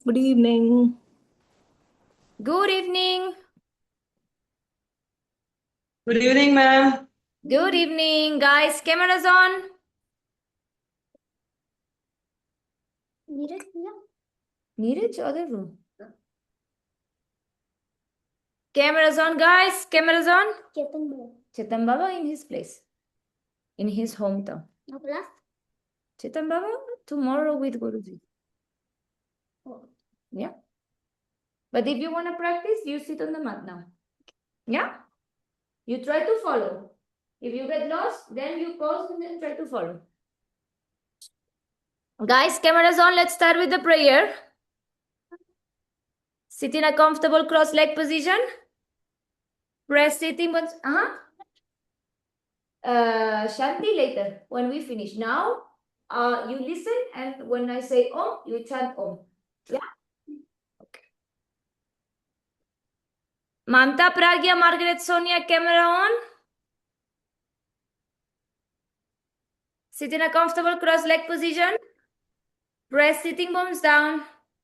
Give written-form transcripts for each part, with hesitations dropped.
Good evening. Good evening. Good evening, ma'am. Good evening, guys. Cameras on. Neeraj, other room. Cameras on, guys. Cameras on. Chetan Baba in his place. In his hometown. No class? Chetan Baba tomorrow with Guruji. Yeah. But if you want to practice, you sit on the mat now. Yeah? You try to follow. If you get lost, then you pause and then try to follow. Guys, cameras on. Let's start with the prayer. Sit in a comfortable cross-leg position. Press sitting bones. Shanti later when we finish. Now, you listen, and when I say Om, you chant Om. Yeah? Okay. Mamta, Pragya, Margaret, Sonia, camera on. Sit in a comfortable cross-leg position. Press sitting bones down.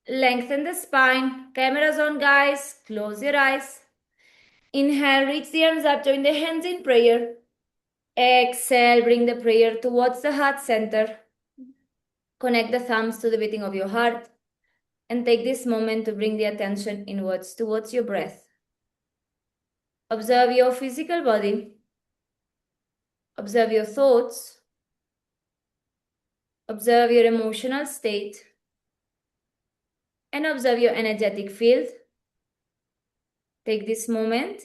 Lengthen the spine. Cameras on, guys. Close your eyes. Inhale, reach the arms up, join the hands in prayer. Exhale, bring the prayer towards the heart center. Connect the thumbs to the beating of your heart. And take this moment to bring the attention inwards towards your breath. Observe your physical body. Observe your thoughts. Observe your emotional state. And observe your energetic field. Take this moment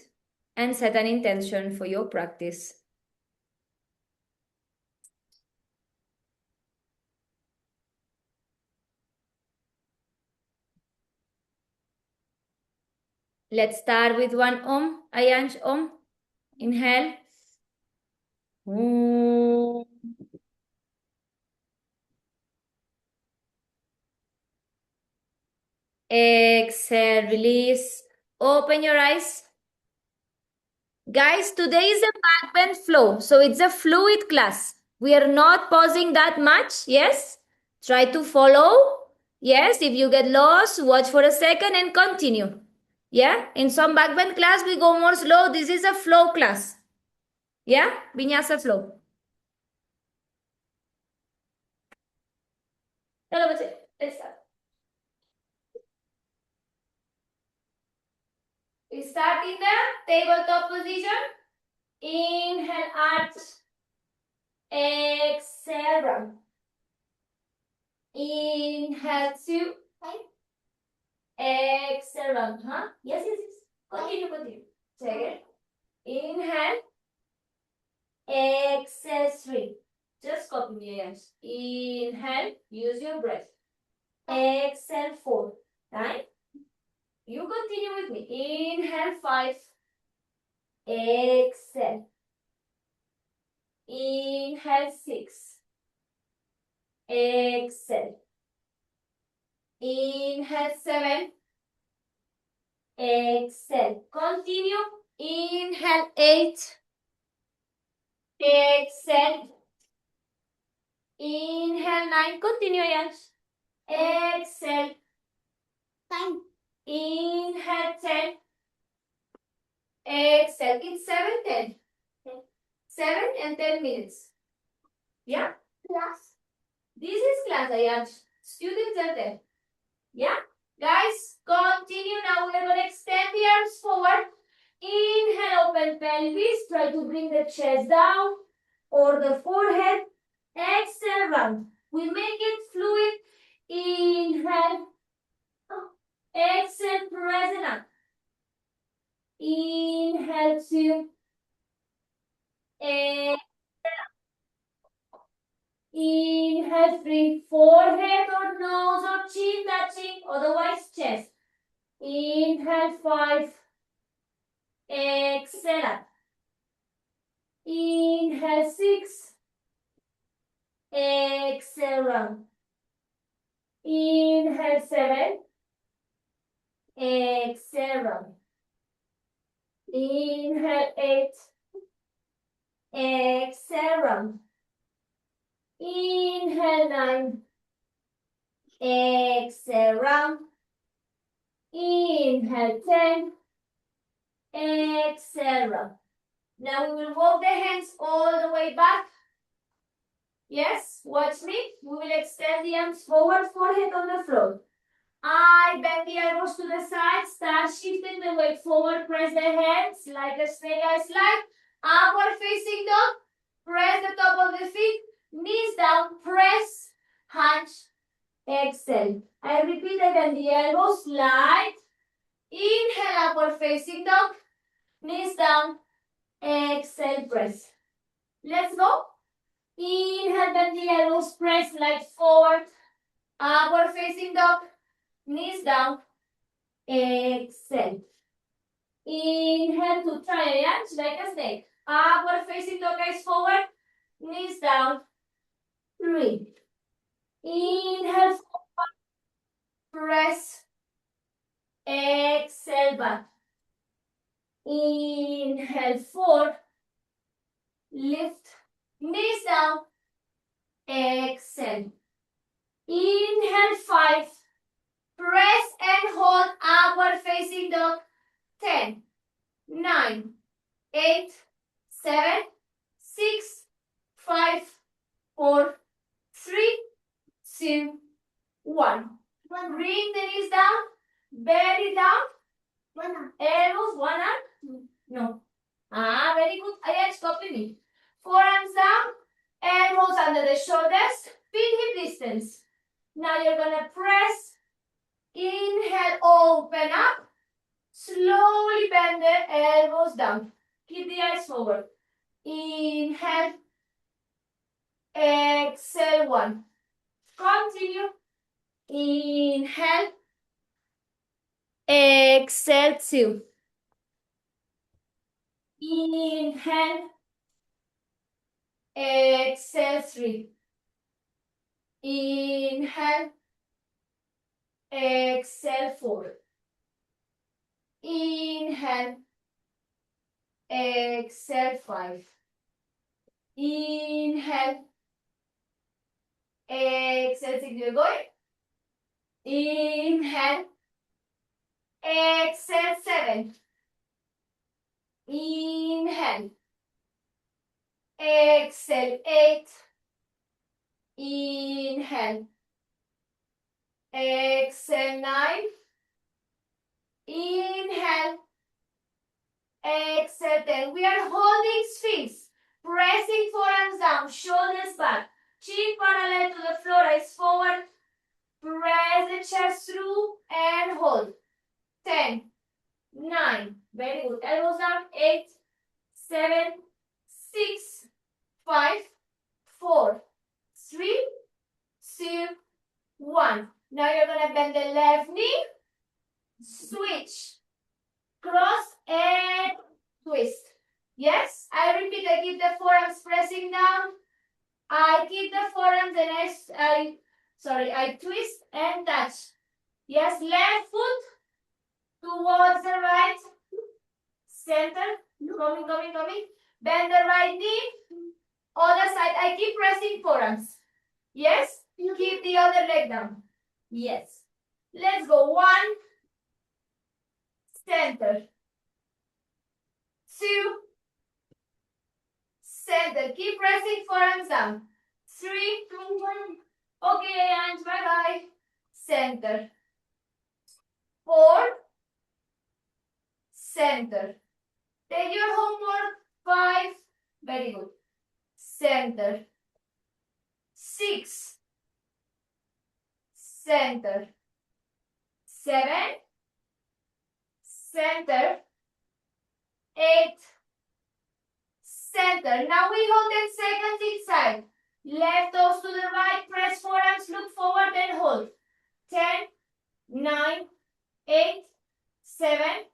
and set an intention for your practice. Let's start with one Om. Ayansh, Om. Inhale. Om. Exhale, release. Open your eyes. Guys, today is a backbend flow. So it's a fluid class. We are not pausing that much. Yes? Try to follow. Yes, if you get lost, watch for a second and continue. Yeah? In some backbend class, we go more slow. This is a flow class. Yeah? Vinyasa flow. Chalo, bache. Let's start. We start in the tabletop position. Inhale, arch. Exhale, round. Inhale, two. Exhale, round. Yes, yes, yes. Continue. Check it. Inhale. Exhale, three. Just copy me, yes. Inhale. Use your breath. Exhale, four. Time. You continue with me. Inhale, five. Exhale. Inhale, six. Exhale. Inhale, seven. Exhale. Continue. Inhale, eight. Exhale. Inhale, nine. Continue, Yash. Exhale. 9. Inhale, 10. Exhale. It's 7, 10. 7 and 10 minutes. Yeah? Class. This is class, Ayash. Students are there. Yeah? Guys, continue now. We're going to extend the arms forward. Inhale, open pelvis. Try to bring the chest down or the forehead. Exhale, round. We make it fluid. Inhale. Exhale, press it up. Inhale, two. Exhale. Inhale, three. Forehead or nose or chin touching, otherwise chest. Inhale, five. Exhale up. Inhale, six. Exhale, round. Inhale, seven. Exhale, round. Inhale, eight. Exhale, round. Inhale, nine. Exhale, round. Inhale, 10. Exhale, round. Now we will walk the hands all the way back. Yes, watch me. We will extend the arms forward, forehead on the floor. I bend the elbows to the side, start shifting the weight forward, press the hands like a snake I slide. Upward facing dog, press the top of the feet, knees down, press, hunch, exhale. I repeat again, the elbows slide. Inhale, upward facing dog, knees down, exhale, press. Let's go. Inhale, bend the elbows, press light forward. Upward facing dog, knees down, exhale. Inhale to triangle like a snake. Upward facing dog, eyes forward, knees down, 3. Inhale forward, press, exhale back. Inhale 4, lift, knees down, exhale. Inhale 5, press and hold, upward facing dog, 10, 9, 8, 7, 6, 5, 4, 3, 2, 1. Bring the knees down, belly down, elbows, one arm, no. Very good. Ayaj, copy me. Forearms down, elbows under the shoulders, feet hip distance. Now you're gonna press, inhale, open up, slowly bend the elbows down. Keep the eyes forward. Inhale, exhale, 1. Continue. Inhale, exhale, 2. Inhale, exhale, 3. Inhale, exhale, 4. Inhale, exhale, 5. Inhale, exhale, 6. You're going. Inhale, exhale, 7. Inhale, exhale, 8. Inhale, exhale, 9. Inhale, exhale, 10. We are holding sphinx, pressing forearms down, shoulders back, chin parallel to the floor, eyes forward. Press the chest through and hold. 10, 9, very good. Elbows down, 8, 7, 6, 5, 4, 3, 2, 1. Now you're going to bend the left knee, switch, cross and twist. Yes, I repeat, I keep the forearms pressing down. I keep the forearms and I twist and touch. Yes, left foot towards the right. Center. Coming. Bend the right knee. Other side. I keep pressing forearms. Yes. Keep the other leg down. Yes. Let's go. 1. Center. 2. Center. Keep pressing forearms down. 3. Okay, and bye-bye. Center. 4. Center. Take your homework. 5. Very good. Center. 6. Center. 7. Center. 8. Center. Now we hold 10 seconds each side. Left toes to the right, press forearms, look forward and hold. 10, 9, 8, 7,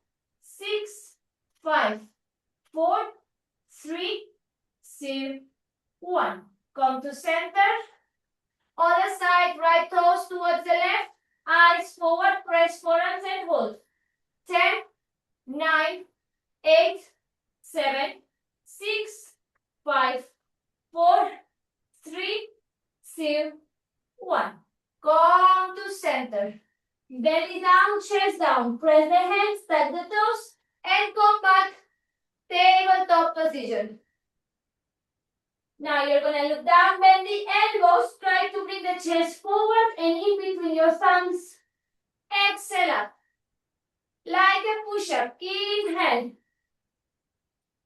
6, 5, 4, 3, 2, 1. Come to center. Other side, right toes towards the left, eyes forward, press forearms and hold. 10, 9, 8, 7, 6, 5, 4, 3, 2, 1. Come to center. Belly down, chest down. Press the hands, touch the toes, and come back. Tabletop position. Now you're going to look down, bend the elbows. Try to bring the chest forward and in between your thumbs. Exhale up. Like a push-up. Inhale.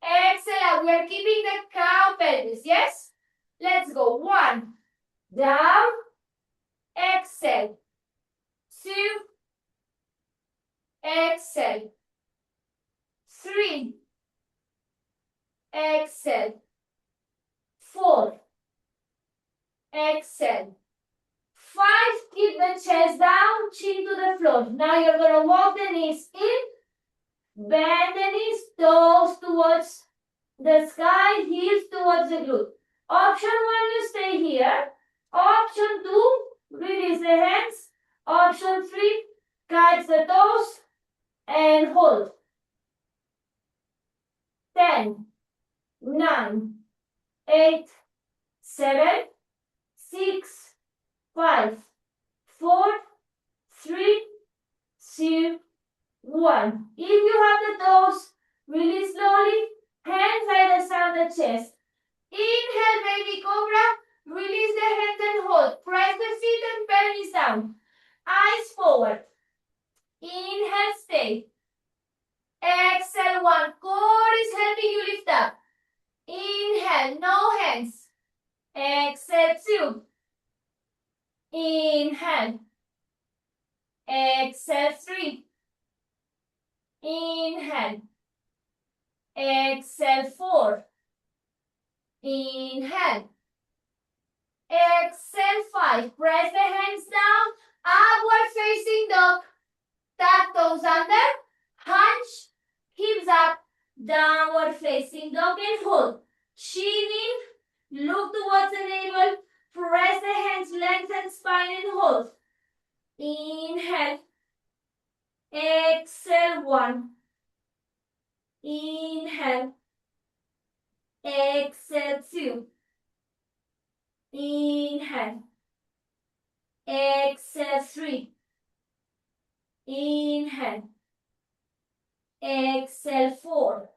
Exhale out. We are keeping the cow pelvis. Yes? Let's go. 1. Down. Exhale. 2. Exhale. 3. Exhale. 4. Exhale. 5. Keep the chest down, chin to the floor. Now you're going to walk the knees in. Bend the knees, toes towards the sky, heels towards the glute. Option 1, you stay here. Option 2, release the hands. Option 3, catch the toes and hold. 10, 9, 8, 7, 6, 5, 4, 3, 2, 1. If you have the toes, release slowly. Hands either side of the chest. Inhale, baby cobra. Release the hands and hold. Press the feet and pelvis down. Eyes forward. Inhale, stay. Exhale, 1. Core is helping you lift up. Inhale, no hands. Exhale, 2. Inhale. Exhale, 3. Inhale. Exhale, 4. Inhale. Exhale, 5. Press the hands down. Upward facing dog. Tuck toes under. Hunch. Hips up. Downward facing dog and hold. Chin in. Look towards the navel. Press the hands, lengthen spine and hold. Inhale. Exhale, 1. Inhale. Exhale, 2. Inhale. Exhale, 3. Inhale. Exhale, 4.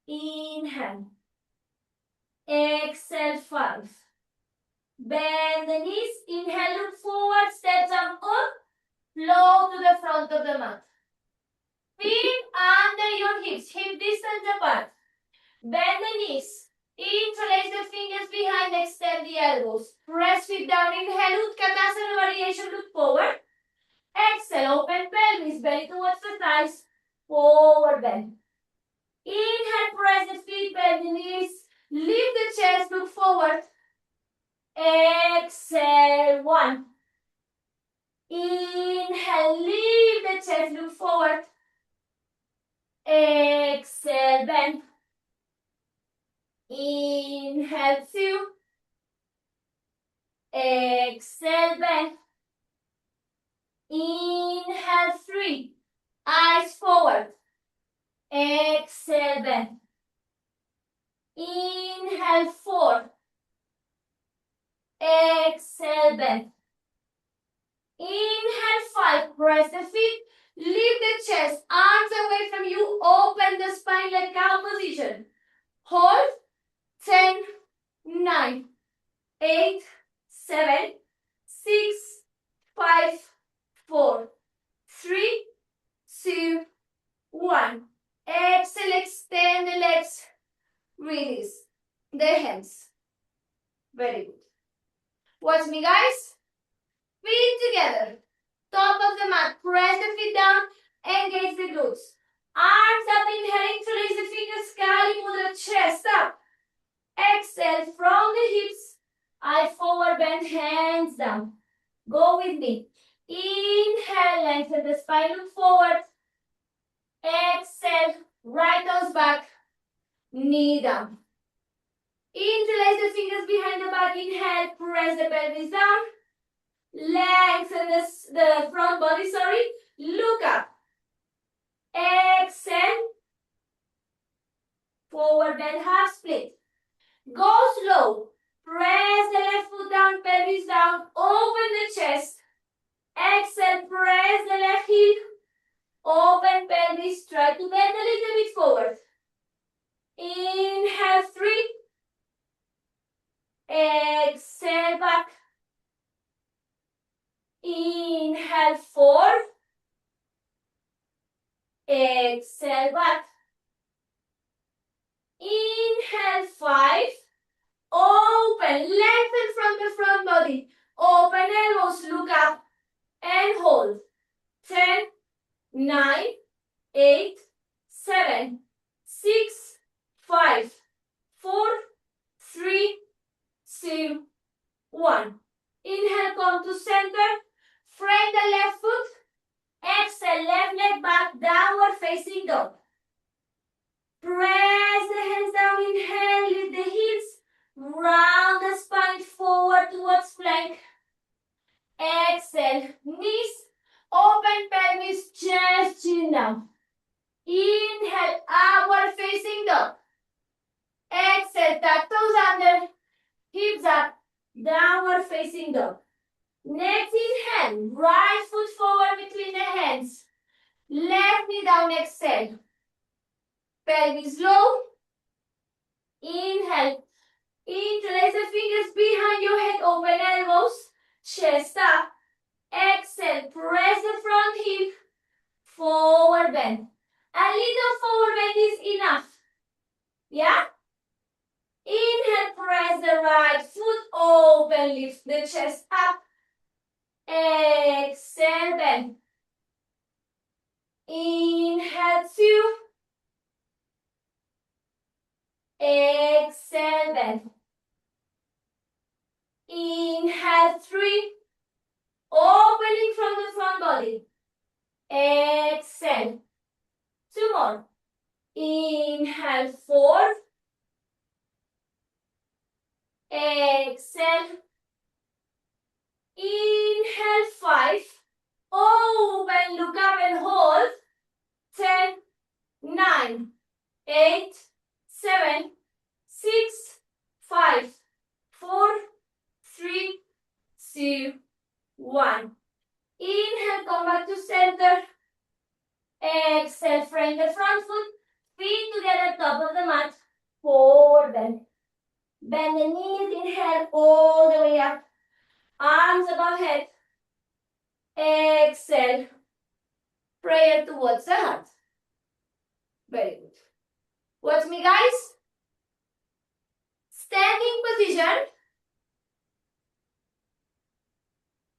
Inhale. Exhale, 5. Bend the knees. Inhale, look forward. Step down up. Flow to the front of the mat. Feet under your hips. Hip distance apart. Bend the knees. Interlace the fingers behind. Extend the elbows. Press feet down. Inhale, Utkatasana variation. Look forward. Exhale, open pelvis. Belly towards the thighs. Forward bend. Inhale, press the feet. Bend the knees. Lift the chest. Look forward. Exhale, 1. Inhale, lift the chest. Look forward. Exhale, bend. Inhale, 2. Exhale, bend. Inhale, 3. Eyes forward. Exhale, bend. Inhale, 4. Exhale, bend. Inhale, 5. Press the feet. Lift the chest. Arms away from you. Open the spine like cow position. Hold. 10, 9, 8, 7, 6, 5, 4, 3, 2, 1. Exhale, extend the legs. Release the hands. Very good. Watch me, guys. Feet together. Top of the mat. Press the feet down. Engage the glutes. Arms up. Inhale. Interlace the fingers. Kali Mudra. Chest up. Exhale from the hips. Eye forward. Bend. Hands down. Go with me. Inhale. Lengthen the spine. Look forward. Exhale. Right toes back. Knee down. Interlace the fingers behind the back. Inhale. Press the pelvis down. Lengthen the front body, Look up. Exhale. Forward bend, half split. Go slow. Press the left foot down, pelvis down. Open the chest. Exhale, press the left heel. Open pelvis, try to bend a little bit forward. Inhale, 3. Exhale, back. Inhale, 4. Exhale, back. Inhale, 5. Open, lengthen from the front body. Open elbows, look up and hold. 10, 9, 8, 7, 6, 5, 4, 3, 2, 1. Inhale, come to center. Frame the left foot. Exhale, left leg back, downward facing dog. Press the hands down, inhale, lift the hips. Round the spine forward towards plank. Exhale, knees, open pelvis, chest, chin down. Inhale, upward facing dog. Exhale, tuck toes under, hips up, downward facing dog. Next inhale, right foot forward between the hands. Left knee down, exhale. Pelvis low. Inhale. Interlace the fingers behind your head, open elbows, chest up. Exhale, press the front hip, forward bend. A little forward bend is enough. Yeah? Inhale, press the right foot, open, lift the chest up. Exhale, bend. Inhale, 2. Exhale, bend. Inhale, 3. Opening from the front body. Exhale. 2 more. Inhale, 4. Exhale. Inhale, 5. Open, look up and hold. 10, 9, 8, 7, 6, 5, 4, 3, 2, 1. Inhale, come back to center. Exhale, frame the front foot. Feet together, top of the mat. Forward bend. Bend the knees, inhale all the way up. Arms above head. Exhale. Prayer towards the heart. Very good. Watch me, guys. Standing position.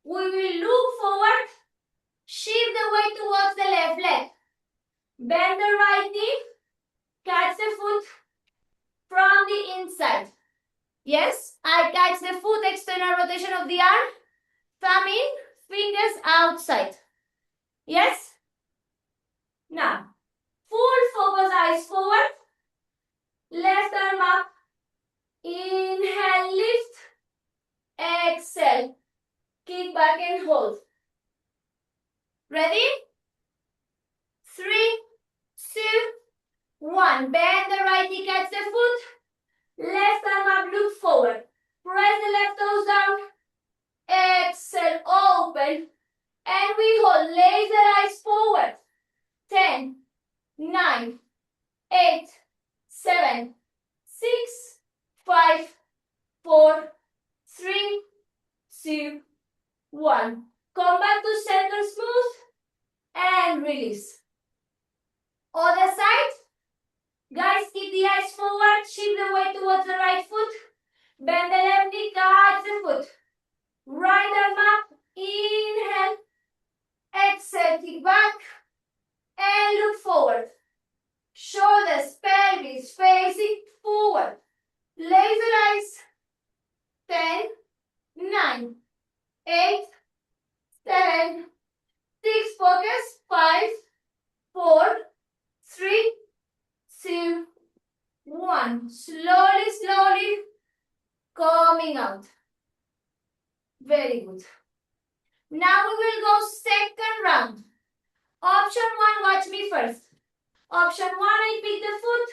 We will look forward. Shift the weight towards the left leg. Bend the right knee. Catch the foot from the inside. Yes, I catch the foot, external rotation of the arm. Thumb in, fingers outside. Yes? Now, full focus, eyes forward. Left arm up. Inhale, lift. Exhale. Kick back and hold. Ready? 3, 2, 1. Bend the right knee, catch the foot. Left arm up, look forward. Press the left toes down. Exhale, open. And we hold. Laser eyes forward. 10, 9, 8, 7, 6, 5, 4, 3, 2, 1. Come back to center, smooth. And release. Other side. Guys, keep the eyes forward. Shift the weight towards the right foot. Bend the left knee, catch the foot. Right arm up. Inhale. Exhale, kick back. And look forward. Shoulders, pelvis facing forward. Laser eyes. 10, 9, 8, 7, 6, focus. 5, 4, 3, 2, 1. Slowly, slowly coming out. Very good. Now we will go second round. Option 1, watch me first. Option 1, I pick the foot.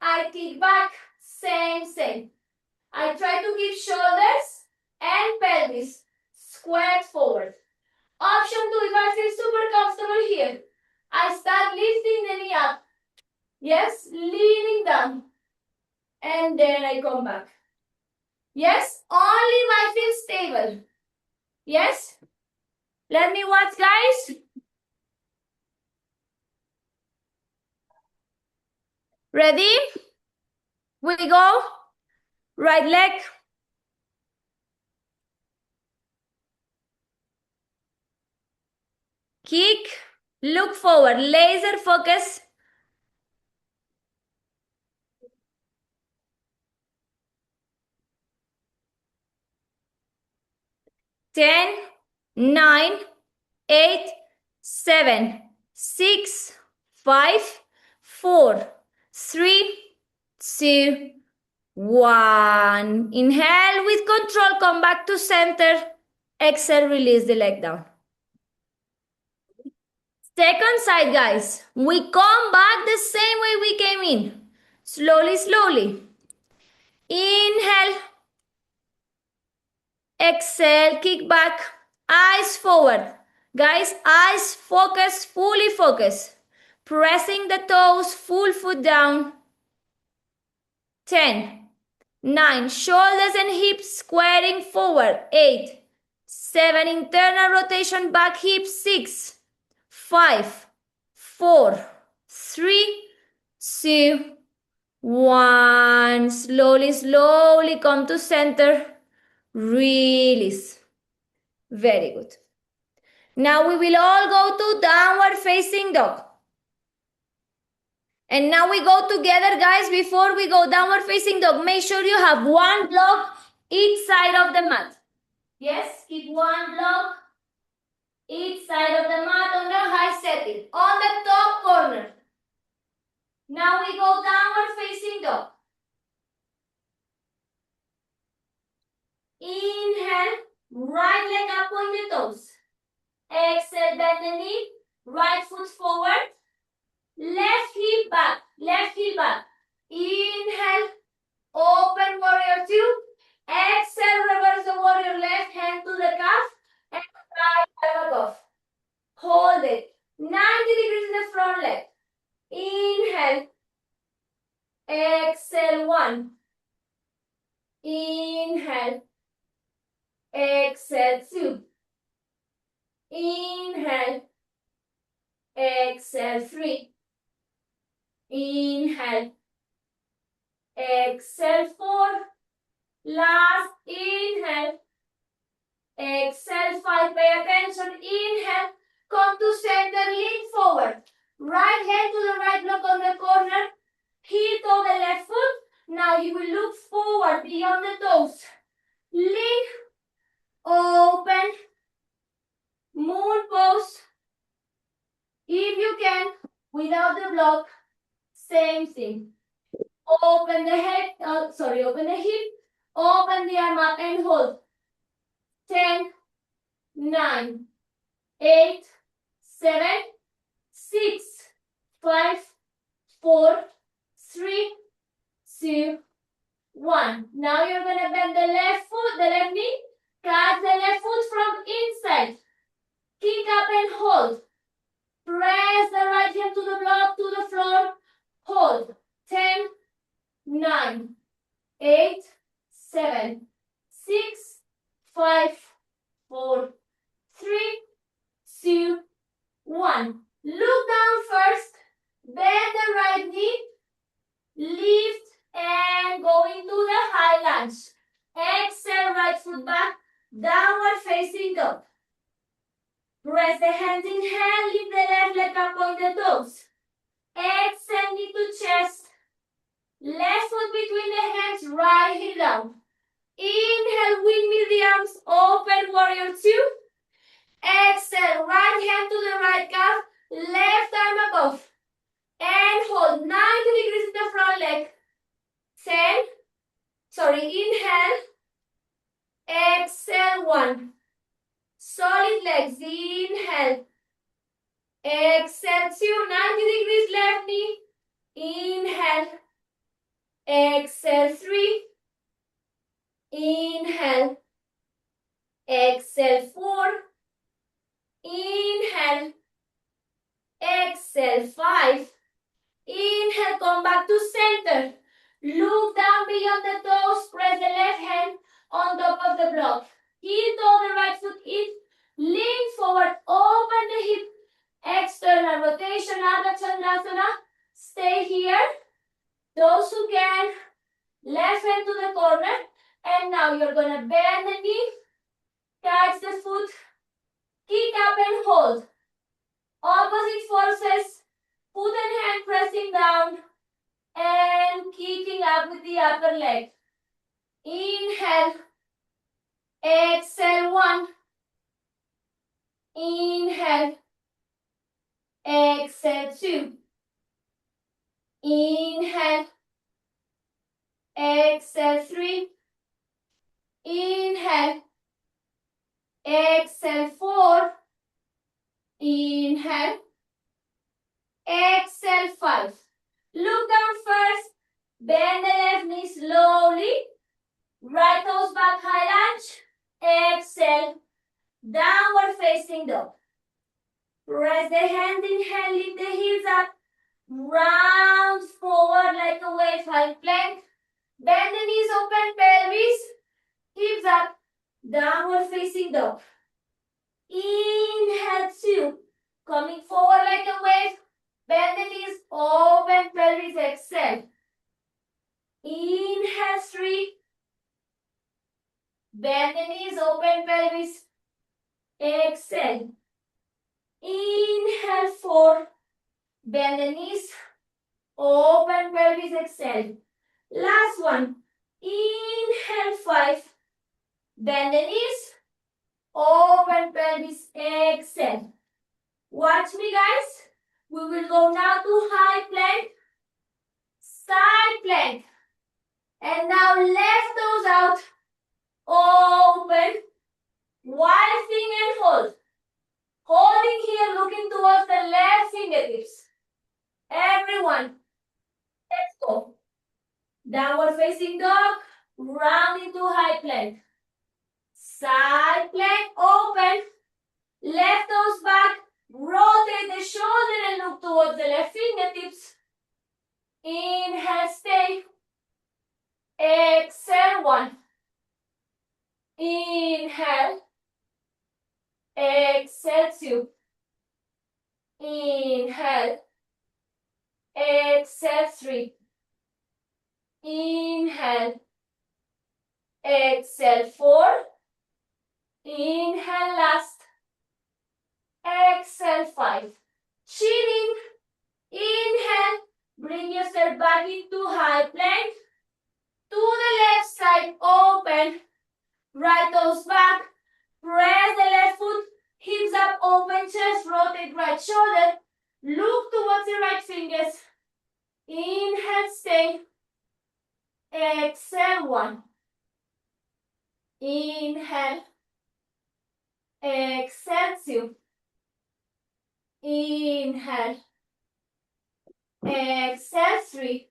I kick back. Same. I try to keep shoulders and pelvis squared forward. Option 2, if I feel super comfortable here, I start lifting the knee up. Yes, leaning down. And then I come back. Yes, only if I feel stable. Yes? Let me watch, guys. Ready? We go. Right leg. Kick. Look forward. Laser focus. 10, 9, 8, 7, 6, 5, 4, 3, 2, 1. Inhale with control. Come back to center. Exhale. Release the leg down. Second side, guys. We come back the same way we came in. Slowly, slowly. Inhale. Exhale, kick back, eyes forward. Guys, eyes focus, fully focus. Pressing the toes, full foot down. 10, 9, shoulders and hips squaring forward. 8, 7, internal rotation back hips. 6, 5, 4, 3, 2, 1. Slowly, slowly come to center. Release. Very good. Now we will all go to downward facing dog. And now we go together, guys. Before we go downward facing dog, make sure you have one block each side of the mat. Yes, keep one block each side of the mat on the high setting, on the top corner. Now we go downward facing dog. Inhale, right leg up on the toes. Exhale, bend the knee, right foot forward, left heel back, left heel back. Inhale, open warrior two. Exhale, reverse the warrior, left hand to the calf and right elbow off. Hold it. 90 degrees in the front leg. Inhale, exhale, one. Inhale, exhale, two. Inhale, exhale, three. Inhale, exhale, four. Last, inhale, exhale, five. Pay attention. Inhale, come to center, lean forward. Right hand to the right block on the corner. Heel to the left foot. Now you will look forward beyond the toes. Lean, open, moon pose. If you can, without the block, same thing. Open the head, open the hip, open the arm up and hold. 10, 9, 8, 7, 6, 5, 4, 3, 2, 1. Now you're going to bend the left foot, the left knee, catch the left foot from inside. Kick up and hold. Press the right hand to the block, to the floor. Hold. 10, 9, 8, 7, 6, 5, 4, 3, 2, 1. Look down first. Bend the right knee. Lift and go into the high lunge. Exhale, right foot back. Downward facing dog. Press the hands in hand. Lift the left leg up on the toes. Exhale, knee to chest. Left foot between the hands, right heel down. Inhale, windmill the arms, open warrior two. Exhale, right hand to the right calf, left arm above. And hold 90 degrees in the front leg. 10, inhale. Exhale, one. Solid legs, inhale. Exhale, two, 90 degrees left knee. Inhale. Exhale, three. Inhale. Exhale, four. Inhale. Exhale. 5. Inhale, come back to center. Look down beyond the toes. Press the left hand on top of the block. Heel toe the right foot in. Lean forward. Open the hip. External rotation. Ardha Chandrasana. Stay here. Those who can. Left hand to the corner. And now you're going to bend the knee. Catch the foot. Kick up and hold. Opposite forces. Foot and hand pressing down and kicking up with the upper leg. Inhale. Exhale. 1. Inhale. Exhale. 2. Inhale. Exhale. 3. Inhale. Exhale. 4. Inhale. Exhale. 5. Look down first. Bend the left knee slowly. Right toes back, high lunge. Exhale. Downward facing dog. Press the hand, inhale, lift the heels up. Round forward like a wave, high plank. Bend the knees, open pelvis. Hips up. Downward facing dog. Inhale. 2. Coming forward like a wave. Bend the knees, open pelvis, exhale. Inhale. 3. Bend the knees, open pelvis, exhale. Inhale. 4. Bend the knees, open pelvis, exhale. Last one. Inhale. 5. Bend the knees, open pelvis, exhale. Watch me, guys. We will go now to high plank, side plank. And now left toes out, open, wide finger and hold. Holding here, looking towards the left fingertips. Everyone, let's go. Downward facing dog, round into high plank. Side plank, open, left toes back, rotate the shoulder and look towards the left fingertips. Inhale, stay. Exhale. 1. Inhale. Exhale. 2. Inhale. Exhale. 3. Inhale. Exhale. 4. Inhale. Last. Exhale. 5. Chin in. Inhale. Bring yourself back into high plank. To the left side, open. Right toes back. Press the left foot. Hips up, open chest. Rotate right shoulder. Look towards the right fingers. Inhale, stay. Exhale. 1. Inhale. Exhale. 2. Inhale. Exhale. 3.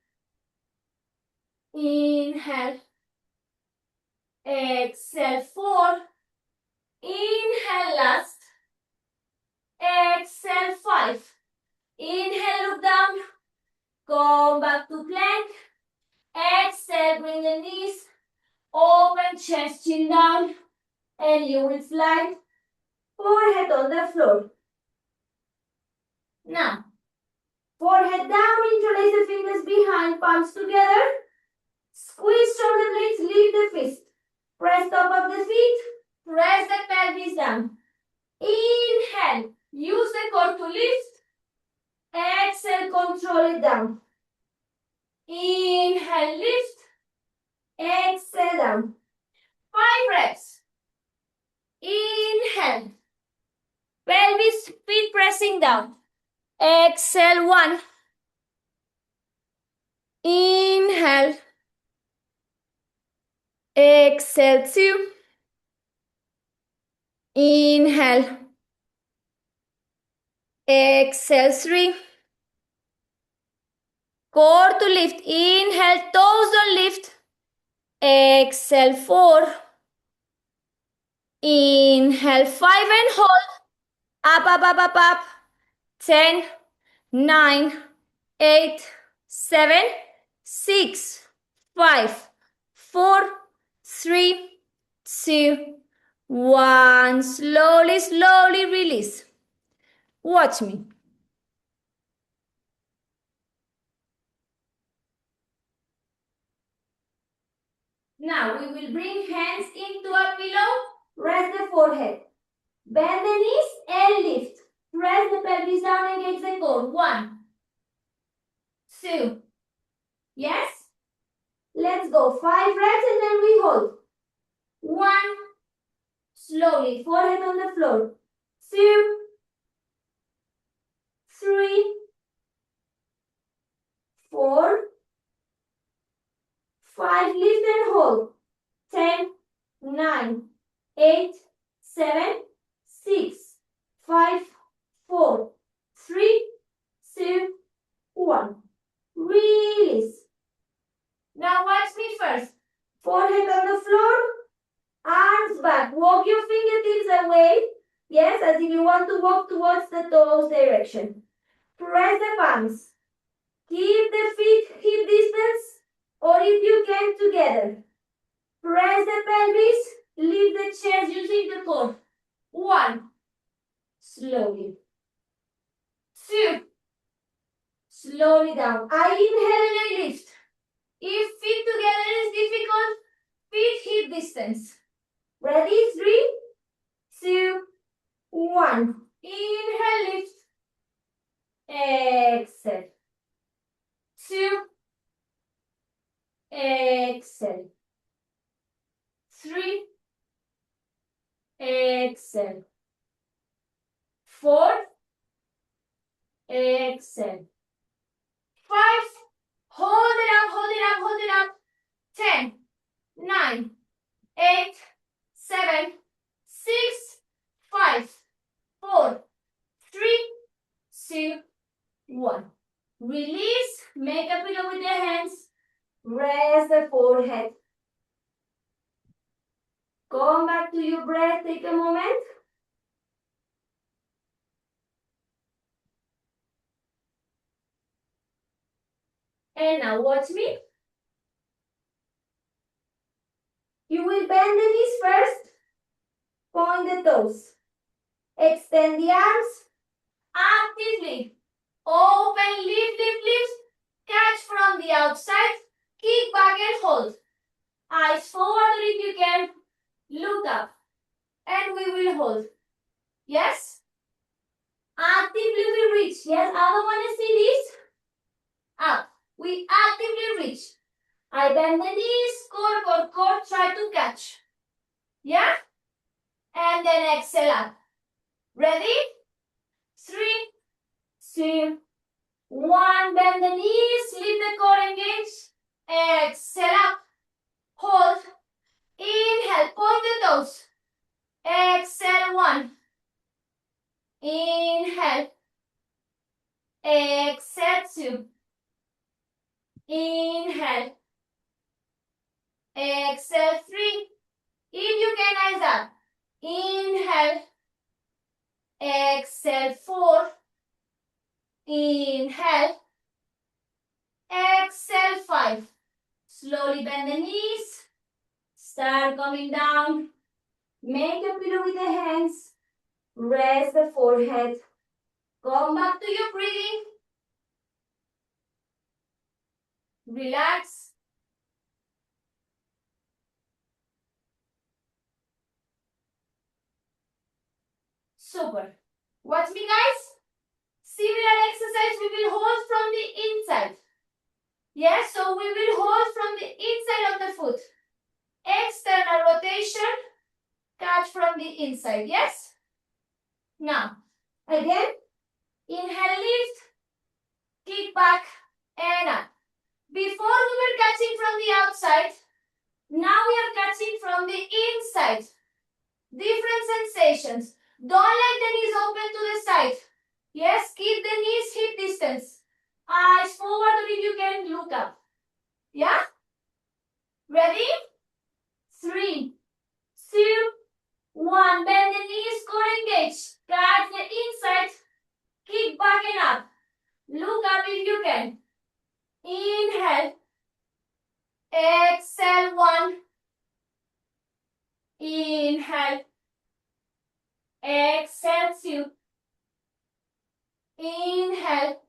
Inhale. Exhale. 4. Inhale. Last. Exhale. 5. Inhale, look down. Come back to plank. Exhale, bring the knees. Open chest, chin down. And you will slide forehead on the floor. Now, forehead down, interlace the fingers behind, palms together. Squeeze shoulder blades, lift the fist. Press top of the feet, press the pelvis down. Inhale, use the core to lift. Exhale, control it down. Inhale, lift. Exhale, down. 5 reps. Inhale. Pelvis, feet pressing down. Exhale. 1. Inhale. Exhale. 2. Inhale. Exhale. 3. Core to lift. Inhale, toes don't lift. Exhale. 4. Inhale. 5 and hold. Up, up, up, up, up. 10, 9, 8, 7, 6, 5, 4, 3, 2, 1. Slowly, slowly release. Watch me. Now we will bring hands into a pillow. Rest the forehead. Bend the knees and lift. Press the pelvis down, engage the core. 1, 2. Yes? Let's go. 5 reps and then we hold. 1. Slowly. Forehead on the floor. 2, 3, 4, 5. Lift and hold. 10, 9, 8, 7, 6, 5, 4, 3, 2, 1. Release. Now watch me first. Forehead on the floor, arms back. Walk your fingertips away. Yes, as if you want to walk towards the toes direction. Press the palms. Keep the feet hip distance, or if you can, together. Press the pelvis. Lift the chest using the core. 1. Slowly. 2. Slowly down. I inhale and I lift. If feet together is difficult, feet hip distance. Ready? 3, 2, 1. Inhale, lift. Exhale. 2. Exhale. 3. Exhale. 4. Exhale. 5. Hold it up, hold it up, hold it up. 10, 9, 8, 7, 6, 5, 4, 3, 2, 1. Release. Make a pillow with your hands. Rest the forehead. Come back to your breath. Take a moment. And now watch me. You will bend the knees first. Point the toes. Extend the arms. Actively. Open, lift, lift, lift. Catch from the outside. Kick back and hold. Eyes forward if you can. Look up. And we will hold. Yes? Actively we reach. Yes, I don't want to see this. Up. We actively reach. I bend the knees, core, core, core, try to catch. Yeah? And then exhale up. Ready? 3, 2, 1. Bend the knees, lift the core, engage. Exhale up. Hold. Inhale, point the toes. Exhale, 1. Inhale. Exhale, 2. Inhale. Exhale, 3. If you can, eyes up. Inhale. Exhale, 4. Inhale. Exhale, 5. Slowly bend the knees. Start coming down. Make a pillow with the hands. Rest the forehead. Come back to your breathing. Relax. Super. Watch me, guys. Similar exercise we will hold from the inside. Yes, so we will hold from the inside of the foot. External rotation. Catch from the inside. Yes? Now, again. Inhale, lift. Kick back and up. Before we were catching from the outside. Now we are catching from the inside. Different sensations. Don't let the knees open to the side. Yes, keep the knees hip distance. Eyes forward or if you can, look up. Yeah? Ready? 3, 2, 1. Bend the knees, core engage. Catch the Inhale. Exhale 2. Inhale.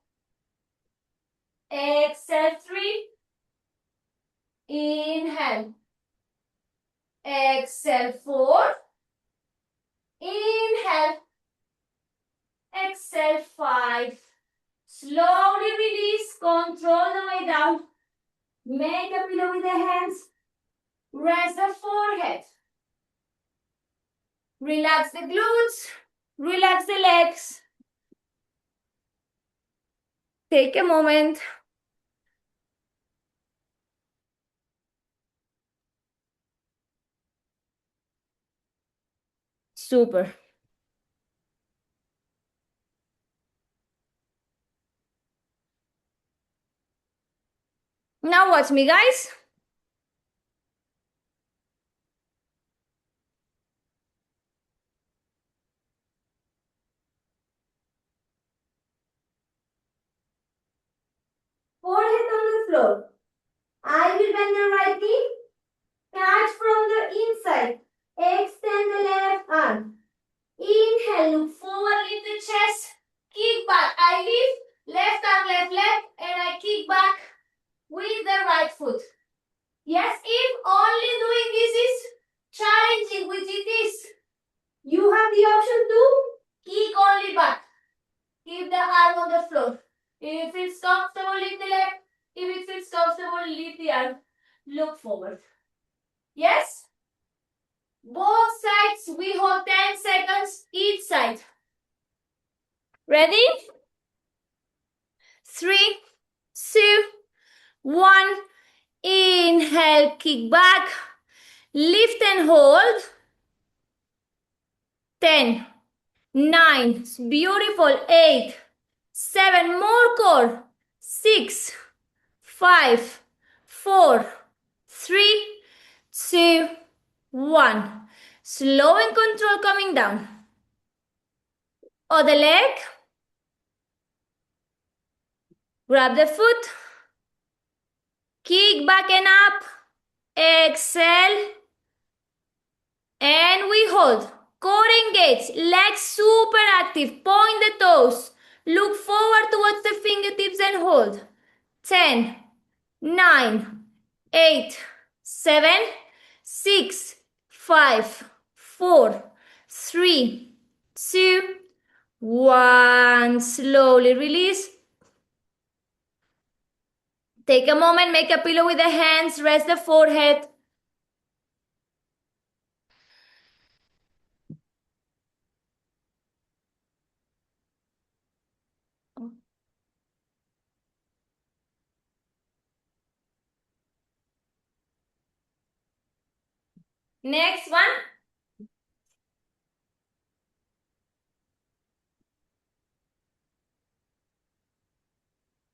Exhale 3. Inhale. Exhale 4. Inhale. Exhale 5. Slowly release. Control the way down. Make a pillow with the hands. Rest the forehead. Relax the glutes. Relax the legs. Take a moment. Super. Now watch me, guys. Forehead on the floor. I will bend the right knee. Catch from the inside. Extend the left arm. Inhale, look forward, lift the chest. Kick back. I lift. Left arm, left leg. And I kick back with the right foot. Yes, if only doing this is challenging, which it is, you have the option to kick only back. Keep the arm on the floor. If it feels comfortable, lift the leg. If it feels comfortable, lift the arm. Look forward. Yes? Both sides, we hold 10 seconds each side. Ready? 3, 2, 1. Inhale, kick back. Lift and hold. 10, 9, beautiful. 8, 7, more core. 6, 5, 4, 3, 2, 1. Slow and control coming down. Other leg. Grab the foot. Kick back and up. Exhale. And we hold. Core engaged. Legs super active. Point the toes. Look forward towards the fingertips and hold. 10, 9, 8, 7, 6, 5, 4, 3, 2, 1. Slowly release. Take a moment, make a pillow with the hands, rest the forehead. Next one.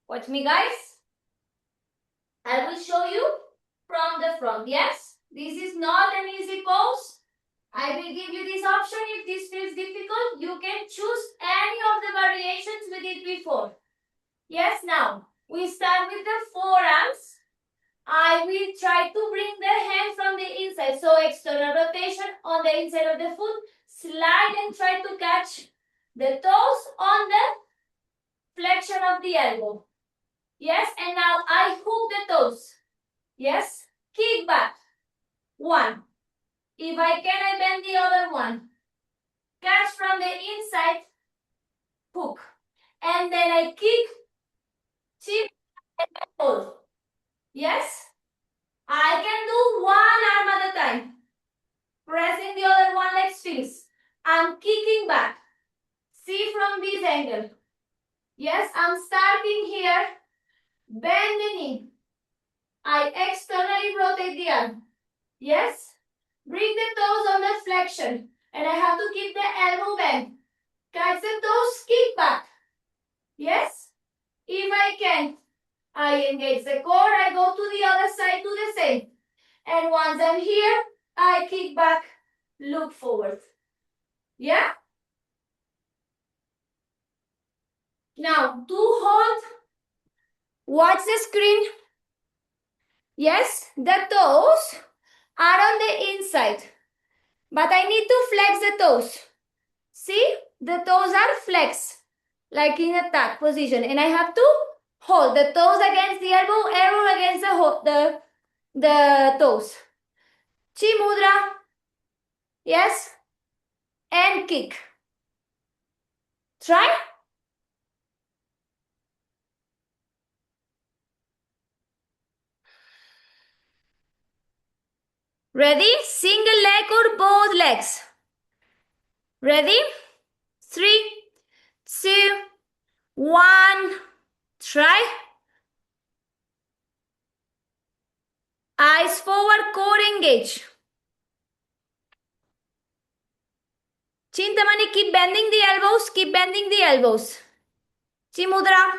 Watch me, guys. I will show you from the front. Yes, this is not an easy pose. I will give you this option. If this feels difficult, you can choose any of the variations we did before. Yes, now we start with the forearms. I will try to bring the hand from the inside. So external rotation on the inside of the foot. Slide and try to catch the toes on the flexion of the elbow. Yes, and now I hook the toes. Yes, kick back. 1. If I can, I bend the other one. Catch from the inside, hook. And then I kick, chip, and hold. Yes? I can do one arm at a time. Pressing the other one like Sphinx. I'm kicking back. See from this angle. Yes, I'm starting here. Bend the knee. I externally rotate the arm. Yes? Bring the toes on the flexion. And I have to keep the elbow bent. Catch the toes, kick back. Yes? If I can, I engage the core. I go to the other side, do the same. And once I'm here, I kick back, look forward. Yeah? Now, to hold, watch the screen. Yes, the toes are on the inside. But I need to flex the toes. See, the toes are flexed, like in a tuck position. And I have to hold the toes against the elbow against the toes. Chi mudra. Yes. And kick. Try. Ready? Single leg or both legs. Ready? 3, 2, 1. Try. Eyes forward, core engage. Chintamani, keep bending the elbows. Keep bending the elbows. Chi mudra.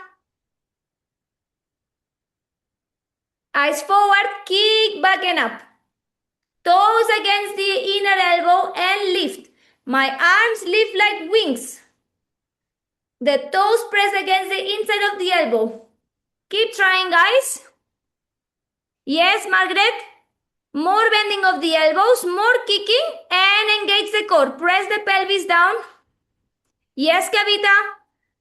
Eyes forward, kick back and up. Toes against the inner elbow and lift. My arms lift like wings. The toes press against the inside of the elbow. Keep trying, guys. Yes, Margaret. More bending of the elbows, more kicking, and engage the core. Press the pelvis down. Yes, Kavita.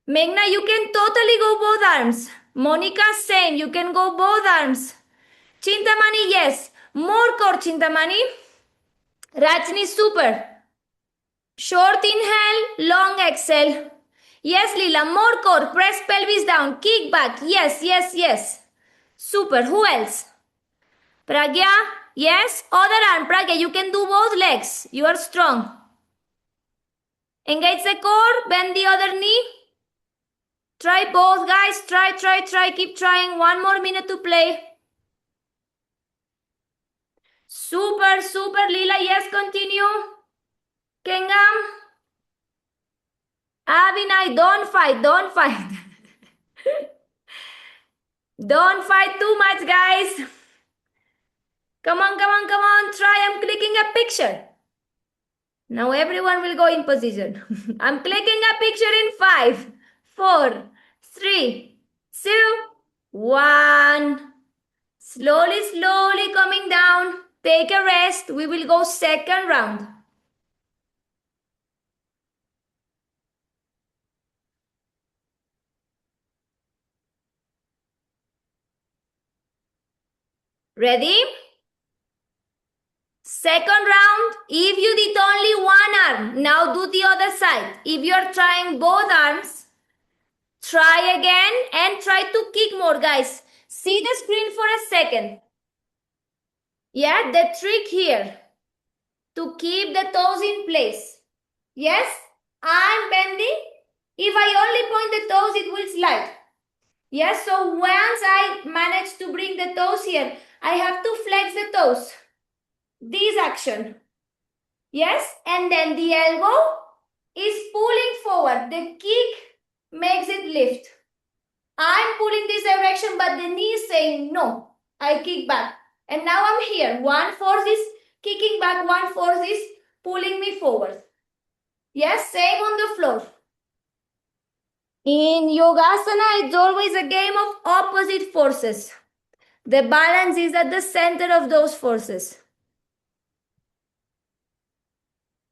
Meghna, you can totally go both arms. Monica, same. You can go both arms. Chintamani, yes. More core, Chintamani. Rajni, super. Short inhale, long exhale. Yes, Lila, more core. Press pelvis down. Kick back. Yes, yes, yes. Super. Who else? Pragya, yes. Other arm. Pragya, you can do both legs. You are strong. Engage the core. Bend the other knee. Try both, guys. Try. Keep trying. 1 more minute to play. Super, super. Lila, yes, continue. Kengam. Avinay, don't fight. Don't fight. Don't fight too much, guys. Come on. Try. I'm clicking a picture. Now everyone will go in position. I'm clicking a picture in 5, 4, 3, 2, 1. Slowly coming down. Take a rest. We will go second round. Ready? Second round. If you did only one arm, now do the other side. If you are trying both arms, try again and try to kick more, guys. See the screen for a second. Yeah, the trick here to keep the toes in place. Yes, I'm bending. If I only point the toes, it will slide. Yes, so once I manage to bring the toes here, I have to flex the toes. This action. Yes, and then the elbow is pulling forward. The kick makes it lift. I'm pulling this direction, but the knee is saying no. I kick back. And now I'm here. One force is kicking back, one force is pulling me forward. Yes, same on the floor. In Yogasana, it's always a game of opposite forces. The balance is at the center of those forces.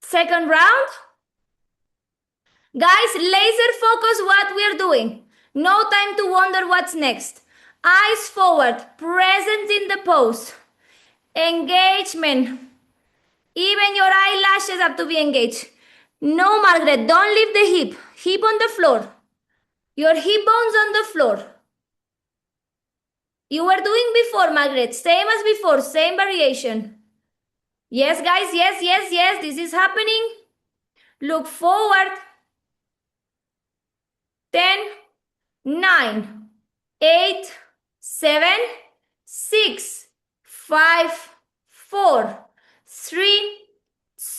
Second round. Guys, laser focus what we're doing. No time to wonder what's next. Eyes forward, presence in the pose. Engagement. Even your eyelashes have to be engaged. No, Margaret, don't leave the hip. Hip on the floor. Your hip bones on the floor. You were doing before, Margaret. Same as before, same variation. Yes, guys, yes. This is happening. Look forward. 10, 9, 8, 7, 6, 5, 4, 3,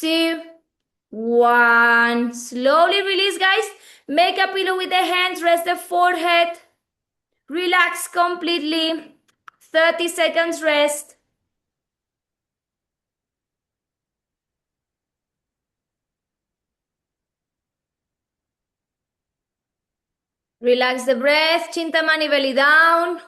2, 1. Slowly release, guys. Make a pillow with the hands. Rest the forehead. Relax completely. 30 seconds rest. Relax the breath. Chintamani belly down.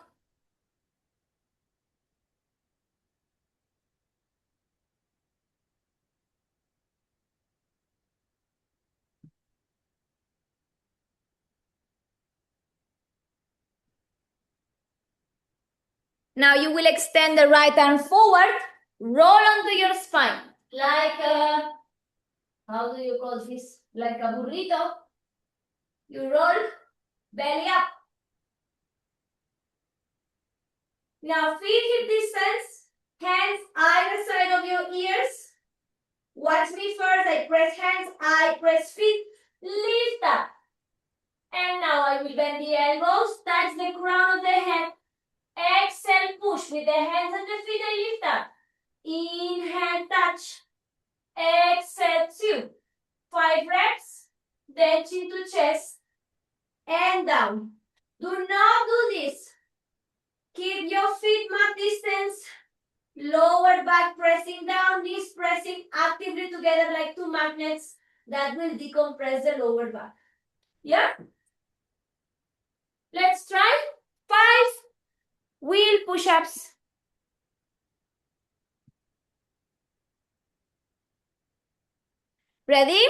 Now you will extend the right arm forward, roll onto your spine, like a, how do you call this? Like a burrito. You roll, belly up. Now feet hip distance, hands either side of your ears. Watch me first, I press hands, I press feet, lift up. And now I will bend the elbows, touch the crown of the head. Exhale, push with the hands and the feet, I lift up. Inhale, touch. Exhale, 2. 5 reps, then chin to chest and down. Do not do this. Keep your feet mat distance. Lower back pressing down, knees pressing actively together like two magnets. That will decompress the lower back. Yeah? Let's try 5 wheel push-ups. Ready?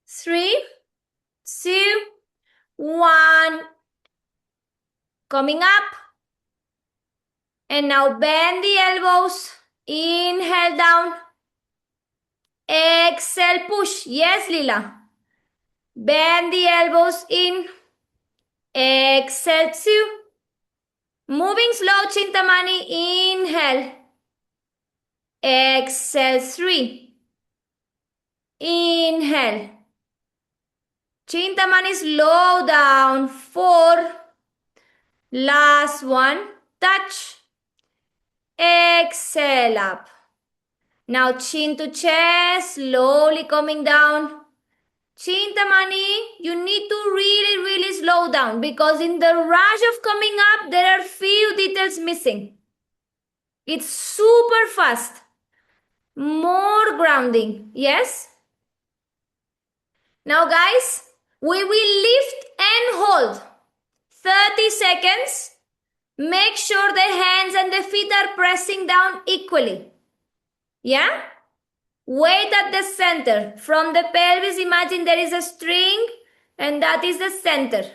3, 2, 1. Coming up. And now bend the elbows. Inhale down. Exhale, push. Yes, Lila. Bend the elbows in. Exhale, 2. Moving slow, Chintamani. Inhale. Exhale, 3. Inhale. Chintamani, slow down. 4. Last one. Touch. Exhale up. Now chin to chest, slowly coming down. Chintamani, you need to really slow down because in the rush of coming up, there are few details missing. It's super fast. More grounding. Yes? Now guys, we will lift and hold. 30 seconds. Make sure the hands and the feet are pressing down equally. Yeah? Weight at the center. From the pelvis, imagine there is a string and that is the center.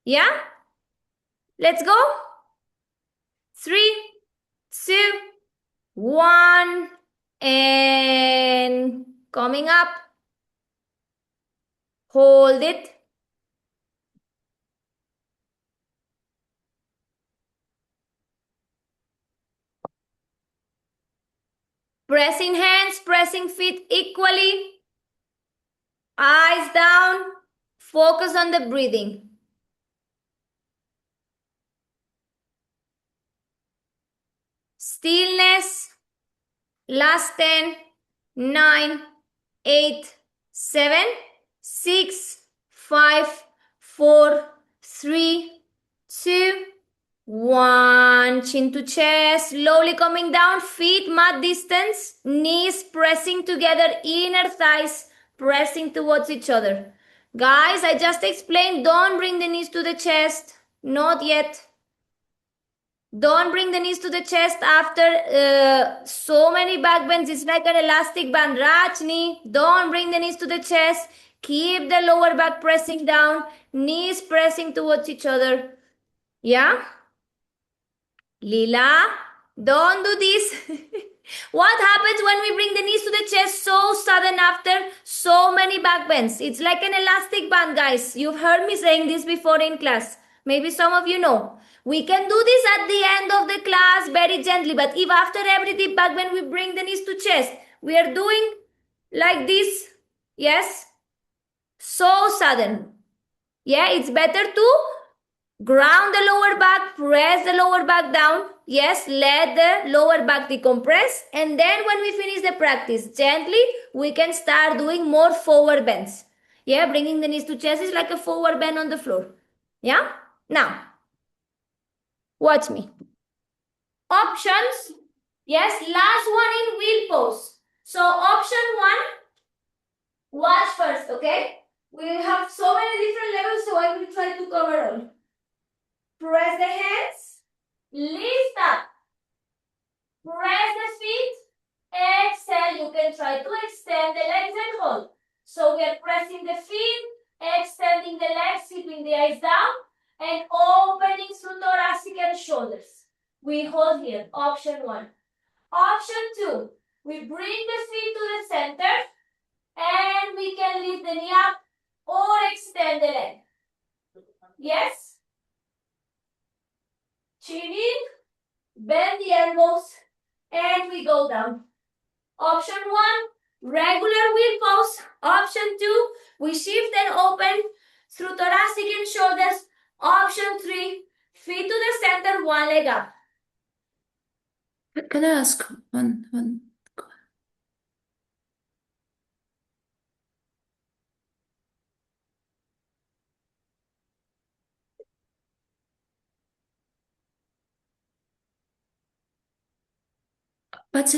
Yeah? Let's go. 3, 2, 1. And coming up. Hold it. Pressing hands, pressing feet equally. Eyes down. Focus on the breathing. Stillness. Last 10, 9, 8, 7, 6, 5, 4, 3, 2, 1. Chin to chest, slowly coming down, feet mat distance, knees pressing together, inner thighs pressing towards each other. Guys, I just explained, don't bring the knees to the chest, not yet. Don't bring the knees to the chest after so many back bends. It's like an elastic band. Rajni, don't bring the knees to the chest. Keep the lower back pressing down. Knees pressing towards each other. Yeah? Lila, don't do this. What happens when we bring the knees to the chest so sudden after so many back bends? It's like an elastic band, guys. You've heard me saying this before in class. Maybe some of you know. We can do this at the end of the class very gently. But if after every deep back bend we bring the knees to chest, we are doing like this. Yes? So sudden. Yeah, it's better to ground the lower back, press the lower back down. Yes, let the lower back decompress. And then when we finish the practice, gently, we can start doing more forward bends. Yeah, bringing the knees to chest is like a forward bend on the floor. Yeah? Now, watch me. Options. Yes, last one in wheel pose. So option 1, watch first, okay? We have so many different levels, so I will try to cover all. Press the hands, lift up, press the feet, exhale. You can try to extend the legs and hold. So we are pressing the feet, extending the legs, keeping the eyes down. and opening through thoracic and shoulders. We hold here, option 1. Option 2, we bring the feet to the center and we can lift the knee up or extend the leg. Yes? Chin in, bend the elbows, and we go down. Option 1, regular wheel pose. Option 2, we shift and open through thoracic and shoulders. Option 3, feet to the center, one leg up. Can I ask one? But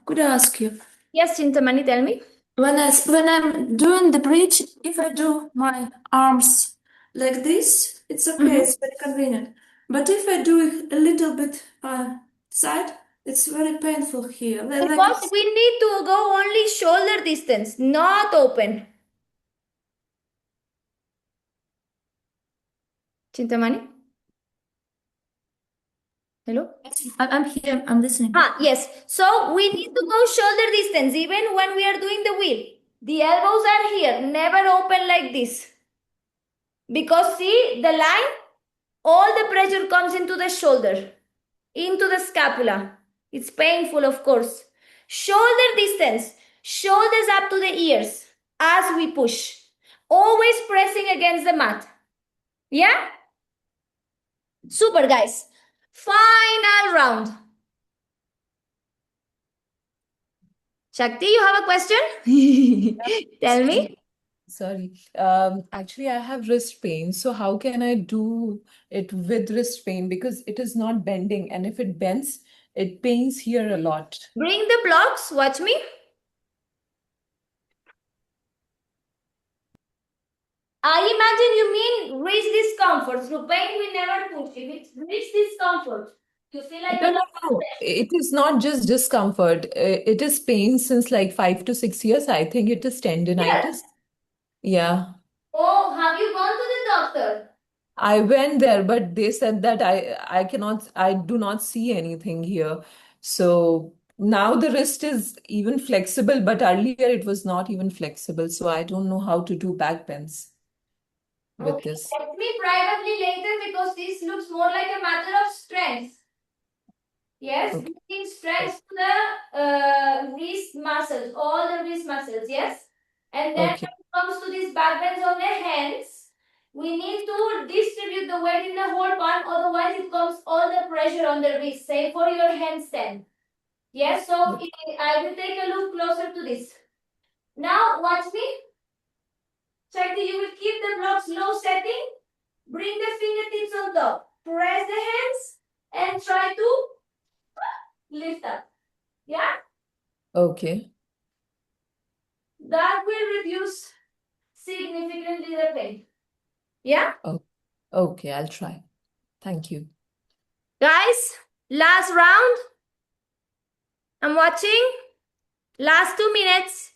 could I ask you, Yes, Chintamani, tell me. when I'm doing the bridge, if I do my arms like this, it's okay, it's very convenient. But if I do it a little bit side, it's very painful here. Because we need to go only shoulder distance, not open. Chintamani? Hello? I'm here, I'm listening. Yes. So we need to go shoulder distance even when we are doing the wheel. The elbows are here, never open like this. Because see the line, all the pressure comes into the shoulder, into the scapula. It's painful, of course. Shoulder distance, shoulders up to the ears as we push. Always pressing against the mat. Yeah? Super, guys. Final round. Shakti, you have a question? Tell me. Sorry. Actually, I have wrist pain. So how can I do it with wrist pain? Because it is not bending. And if it bends, it pains here a lot. Bring the blocks. Watch me. I imagine you mean wrist discomfort. Through pain, we never push. If it's wrist discomfort, you feel like No. It is not just discomfort. It is pain since like 5 to 6 years. I think it is tendinitis. Yeah. Oh, have you gone to the doctor? I went there, but they said that I do not see anything here. So now the wrist is even flexible, but earlier it was not even flexible. So I don't know how to do back bends with Okay, this. text me privately later because this looks more like a matter of strength. Yes, Okay. bringing strength to the wrist muscles, all the wrist muscles, yes? And then Okay. when it comes to these back bends on the hands, we need to distribute the weight in the whole palm, otherwise it comes all the pressure on the wrist, say for your handstand. Yes, so I will take a look closer to this. Now watch me. Shakti, you will keep the blocks low setting. Bring the fingertips on top. Press the hands and try to lift up. Yeah? Okay. That will reduce significantly the pain. Yeah? Okay, I'll try. Thank you. Guys, last round. I'm watching. Last 2 minutes.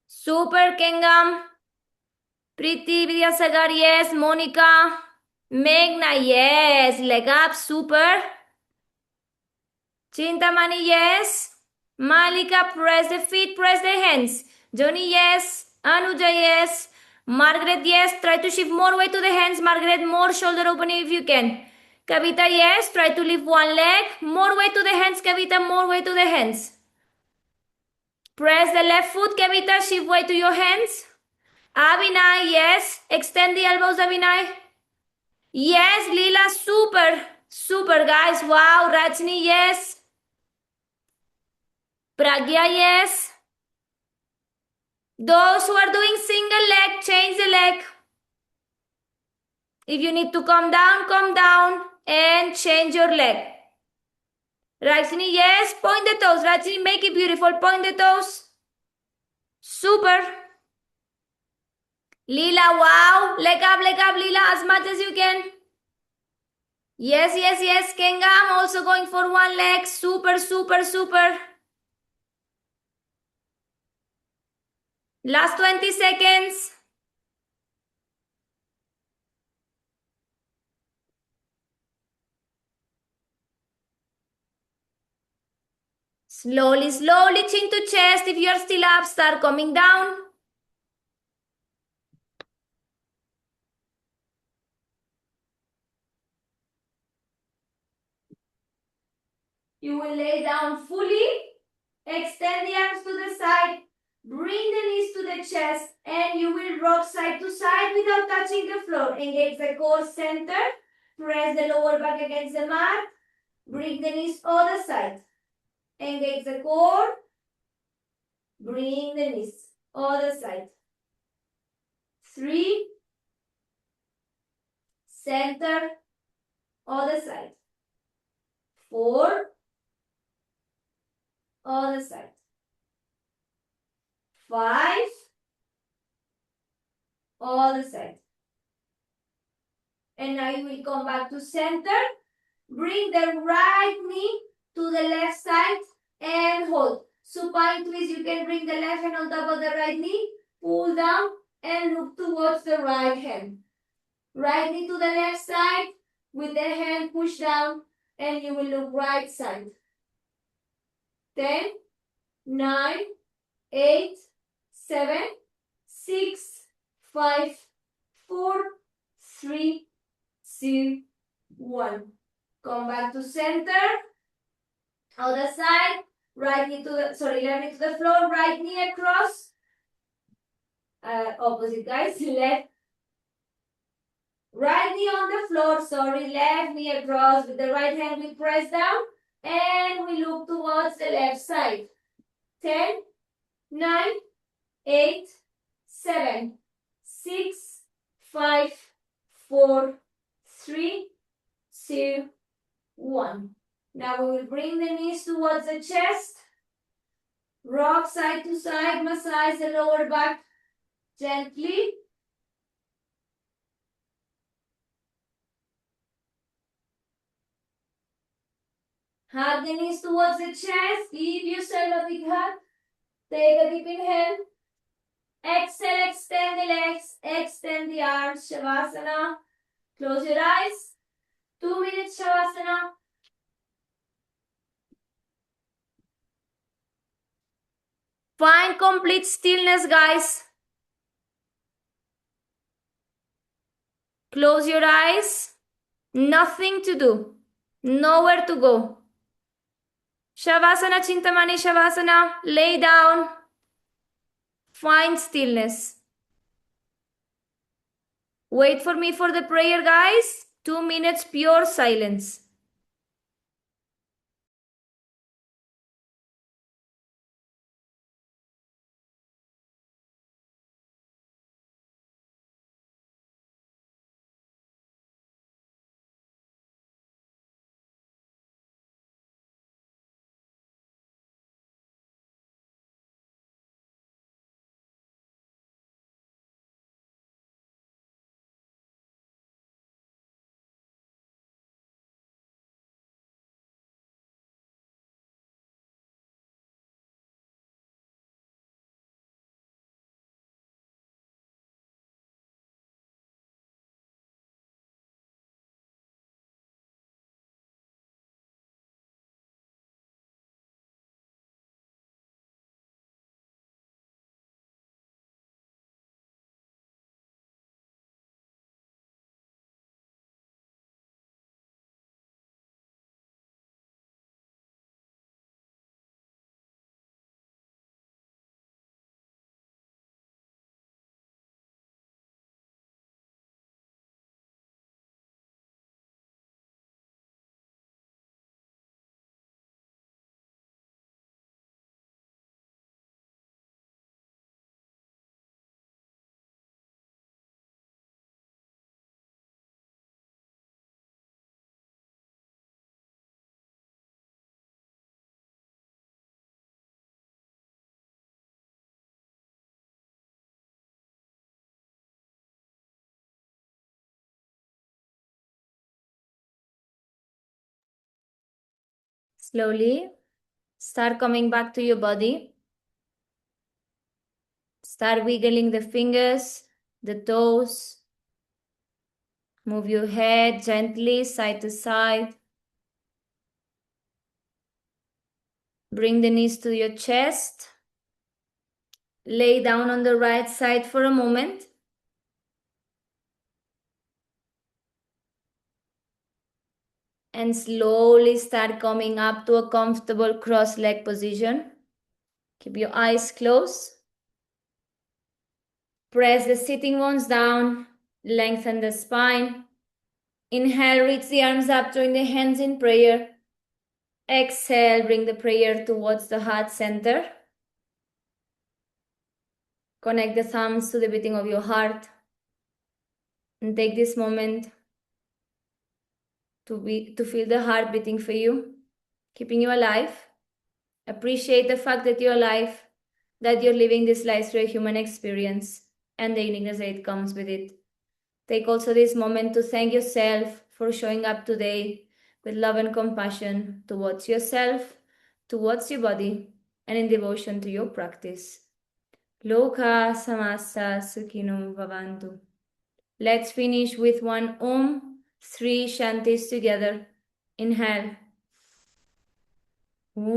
Super, Kengam. Preeti Vidyasagar, yes. Monica. Meghna, yes. Leg up, super. Chintamani, yes. Malika, press the feet, press the hands. Johnny, yes. Anuja, yes. Margaret, yes. Try to shift more weight to the hands. Margaret, more shoulder opening if you can. Kavita, yes. Try to lift one leg. More weight to the hands, Kavita. More weight to the hands. Press the left foot, Kavita. Shift weight to your hands. Abhinay, yes. Extend the elbows, Abhinay. Yes, Leela, super. Super, guys. Wow. Rajni, yes. Pragya, yes. Those who are doing single leg, change the leg. If you need to come down and change your leg. Rajni, yes. Point the toes. Rajni, make it beautiful. Point the toes. Super. Leela, wow. Leg up, Leela, as much as you can. Yes, yes, yes, Kenga. I'm also going for one leg. Super, super, super. Last 20 seconds. Slowly, slowly, chin to chest. If you're still up, start coming down. You will lay down fully. Extend the arms to the side. Bring the knees to the chest. And you will rock side to side without touching the floor. Engage the core center. Press the lower back against the mat. Bring the knees other side. Engage the core. Bring the knees other side. 3. Center. Other side. 4. Other side. 5. Other side. And now you will come back to center. Bring the right knee to the left side and hold. Supine twist, you can bring the left hand on top of the right knee, pull down and look towards the right hand. Right knee to the left side with the hand push down and you will look right side. 10, 9, 8, 7, 6, 5, 4, 3, 2, 1. Come back to center. Other side. Right knee to the, left knee to the floor. Right knee across. Opposite guys. Left. Right knee on the floor. Left knee across. With the right hand we press down. And we look towards the left side. 10, 9, 8, 7, 6, 5, 4, 3, 2, 1. Now we will bring the knees towards the chest. Rock side to side, massage the lower back gently. Hug the knees towards the chest. Give yourself a big hug. Take a deep inhale. Exhale, extend the legs, extend the arms. Shavasana. Close your eyes. 2 minutes Shavasana. Find complete stillness, guys. Close your eyes. Nothing to do. Nowhere to go. Shavasana, Chintamani Shavasana. Lay down. Find stillness. Wait for me for the prayer, guys. 2 minutes pure silence. Slowly start coming back to your body. Start wiggling the fingers, the toes. Move your head gently side to side. Bring the knees to your chest. Lay down on the right side for a moment. And slowly start coming up to a comfortable cross-leg position. Keep your eyes closed. Press the sitting bones down. Lengthen the spine. Inhale, reach the arms up, join the hands in prayer. Exhale, bring the prayer towards the heart center. Connect the thumbs to the beating of your heart. And take this moment to feel the heart beating for you, keeping you alive. Appreciate the fact that you're alive, that you're living this life through a human experience, and the uniqueness that it comes with it. Take also this moment to thank yourself for showing up today with love and compassion towards yourself, towards your body, and in devotion to your practice. Loka samasta sukhino bhavantu. Let's finish with one Om, 3 Shantis together. Inhale. Om.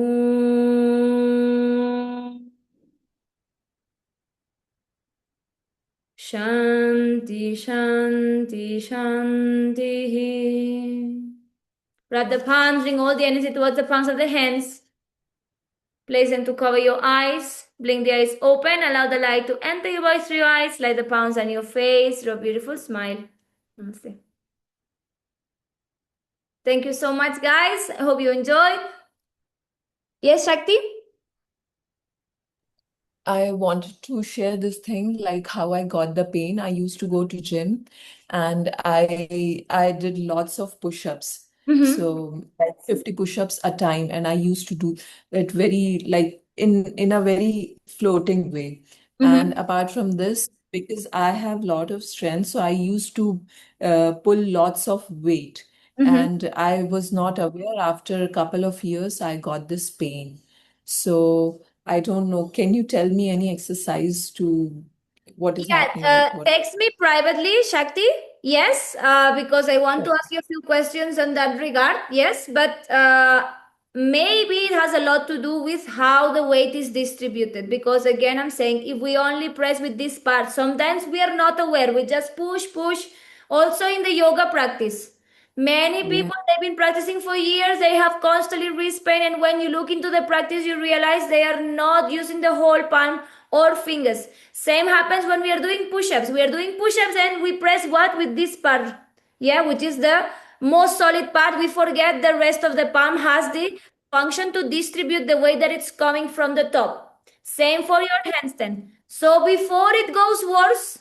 Shanti, Shanti, Shanti. Wrap the palms, bring all the energy towards the palms of the hands. Place them to cover your eyes. Blink the eyes open. Allow the light to enter your body through your eyes. Light the palms on your face. Draw a beautiful smile. Namaste. Thank you so much, guys. I hope you enjoyed. Yes, Shakti? I wanted to share this thing, like how I got the pain. I used to go to gym and I did lots of push-ups. So like 50 push-ups a time, and I used to do it very like in a very floating way. And apart from this, because I have a lot of strength, so I used to pull lots of weight. And I was not aware, after a couple of years, I got this pain. So I don't know. Can you tell me any exercise to what is happening? Like what? Text me privately, Shakti. Yes, because I want to Sure. ask you a few questions in that regard. Yes, but maybe it has a lot to do with how the weight is distributed. Because again, I'm saying if we only press with this part, sometimes we are not aware. We just push, push. Also in the yoga practice. Many Yeah. people, they've been practicing for years, they have constantly wrist pain, and when you look into the practice, you realize they are not using the whole palm or fingers. Same happens when we are doing push-ups. We are doing push-ups and we press what? With this part, yeah, which is the most solid part. We forget the rest of the palm has the function to distribute the weight that it's coming from the top. Same for your handstand. So before it goes worse,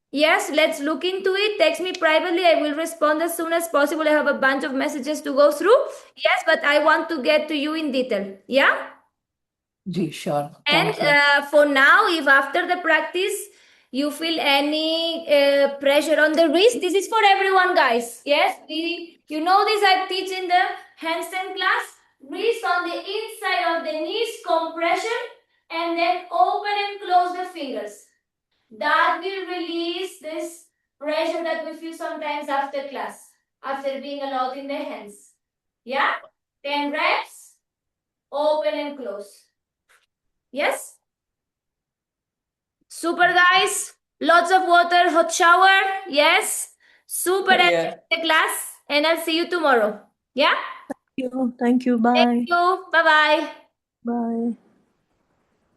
yes, let's look into it. Text me privately. I will respond as soon as possible. I have a bunch of messages to go through. Yes, but I want to get to you in detail. Yeah? Gee, sure. And Thank you. for now, if after the practice you feel any pressure on the wrist, this is for everyone, guys. Yes, you know this, I teach in the handstand class. Wrist on the inside of the knees, compression, and then open and close the fingers. That will release this pressure that we feel sometimes after class, after being a lot in the hands. Yeah? 10 reps, open and close. Yes? Super, guys. Lots of water, hot shower. Yes? Super Yeah. energy in the class. And I'll see you tomorrow. Yeah? Thank you. Bye. Thank you. Bye-bye. Bye.